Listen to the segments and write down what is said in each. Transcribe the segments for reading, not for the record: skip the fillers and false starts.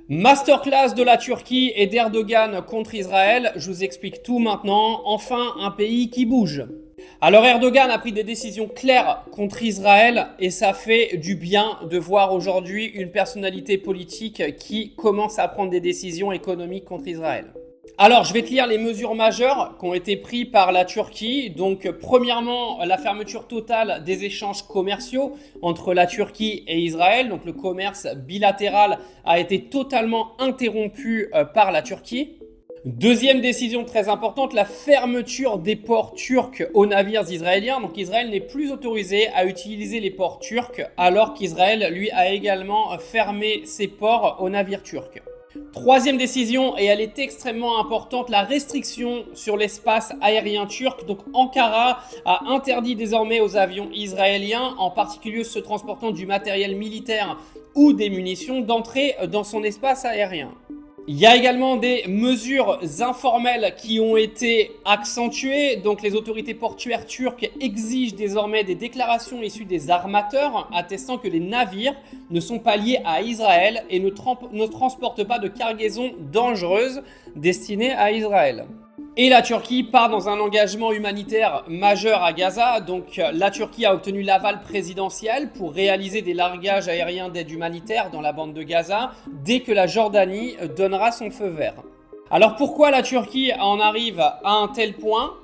Masterclass de la Turquie et d'Erdogan contre Israël, je vous explique tout maintenant, enfin un pays qui bouge. Alors Erdogan a pris des décisions claires contre Israël et ça fait du bien de voir aujourd'hui une personnalité politique qui commence à prendre des décisions économiques contre Israël. Alors, je vais te lire les mesures majeures qui ont été prises par la Turquie. Donc, premièrement, la fermeture totale des échanges commerciaux entre la Turquie et Israël. Donc, le commerce bilatéral a été totalement interrompu par la Turquie. Deuxième décision très importante, la fermeture des ports turcs aux navires israéliens. Donc Israël n'est plus autorisé à utiliser les ports turcs alors qu'Israël, lui, a également fermé ses ports aux navires turcs. Troisième décision, et elle est extrêmement importante, la restriction sur l'espace aérien turc. Donc Ankara a interdit désormais aux avions israéliens, en particulier ceux transportant du matériel militaire ou des munitions, d'entrer dans son espace aérien. Il y a également des mesures informelles qui ont été accentuées. Donc les autorités portuaires turques exigent désormais des déclarations issues des armateurs attestant que les navires ne sont pas liés à Israël et ne transportent pas de cargaisons dangereuses destinées à Israël. Et la Turquie part dans un engagement humanitaire majeur à Gaza. Donc la Turquie a obtenu l'aval présidentiel pour réaliser des largages aériens d'aide humanitaire dans la bande de Gaza dès que la Jordanie donnera son feu vert. Alors pourquoi la Turquie en arrive à un tel point?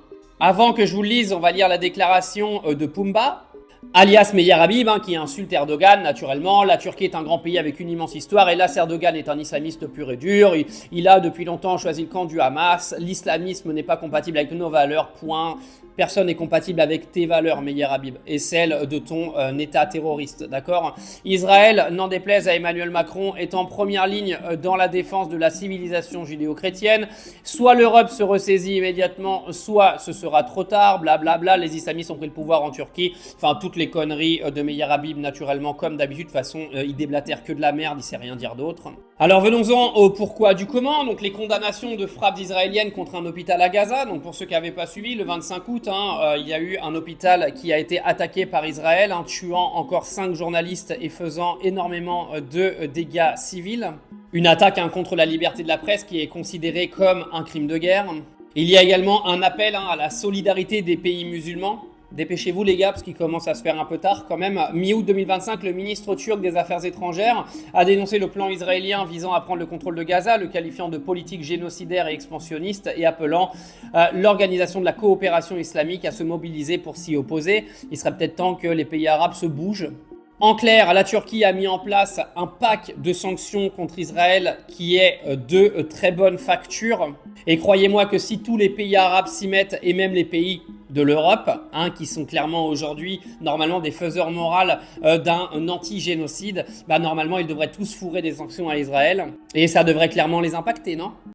Avant que je vous le lise, on va lire la déclaration de Pumba, alias Meyer Habib, qui insulte Erdogan naturellement. La Turquie est un grand pays avec une immense histoire et là Erdogan est un islamiste pur et dur. Il a depuis longtemps choisi le camp du Hamas. L'islamisme n'est pas compatible avec nos valeurs, point. Personne n'est compatible avec tes valeurs, Meyer Habib, et celles de ton État terroriste, d'accord? Israël, n'en déplaise à Emmanuel Macron, est en première ligne dans la défense de la civilisation judéo-chrétienne. Soit l'Europe se ressaisit immédiatement, soit ce sera trop tard, blablabla. Les islamistes ont pris le pouvoir en Turquie. Enfin, toutes les conneries de Meyer Habib, naturellement, comme d'habitude. De toute façon, il déblatère que de la merde, il sait rien dire d'autre. Alors venons-en au pourquoi du comment. Donc les condamnations de frappes israéliennes contre un hôpital à Gaza. Donc pour ceux qui n'avaient pas suivi, le 25 août, il y a eu un hôpital qui a été attaqué par Israël, tuant encore 5 journalistes et faisant énormément de dégâts civils. Une attaque contre la liberté de la presse qui est considérée comme un crime de guerre. Il y a également un appel à la solidarité des pays musulmans. Dépêchez-vous les gars parce qu'il commence à se faire un peu tard quand même. Mi-août 2025, le ministre turc des Affaires étrangères a dénoncé le plan israélien visant à prendre le contrôle de Gaza, le qualifiant de politique génocidaire et expansionniste et appelant l'Organisation de la coopération islamique à se mobiliser pour s'y opposer. Il serait peut-être temps que les pays arabes se bougent. En clair, la Turquie a mis en place un pack de sanctions contre Israël qui est de très bonne facture. Et croyez-moi que si tous les pays arabes s'y mettent, et même les pays de l'Europe, qui sont clairement aujourd'hui normalement des faiseurs moraux d'un anti-génocide, normalement ils devraient tous fourrer des sanctions à Israël. Et ça devrait clairement les impacter, non ?